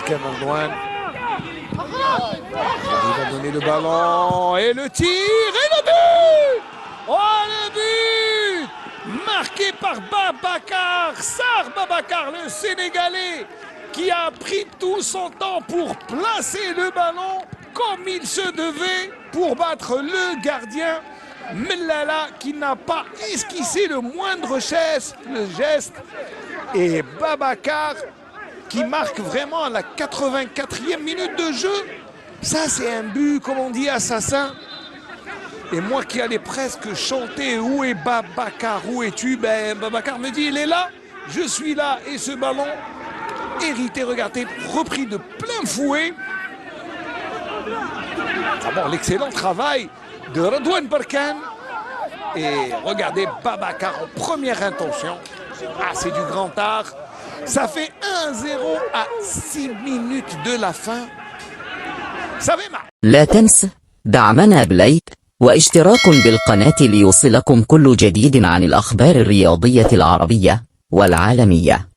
Barkan Aldouane. Il va donner le ballon et le tir et le but. Oh, le but marqué par Babacar, Sarr Babacar, le Sénégalais, qui a pris tout son temps pour placer le ballon comme il se devait pour battre le gardien Mellala, qui n'a pas esquissé le moindre geste. Et Babacar qui marque vraiment à la 84e minute de jeu. Ça, c'est un but, comme on dit, assassin. Et moi qui allais presque chanter « Où est Babacar? Où es-tu » Ben, Babacar me dit « Il est là, je suis là ». Et ce ballon, hérité, regardez, repris de plein fouet. Ah bon, l'excellent travail de Radouane Barkan. Et regardez Babacar en première intention. Ah, c'est du grand art. Ça fait 1-0 à 6 minutes de la fin. Ça fait mal. لا تنس دعمنا بلايك واشتراك بالقناة ليوصلكم كل جديد عن الأخبار الرياضية العربية والعالمية.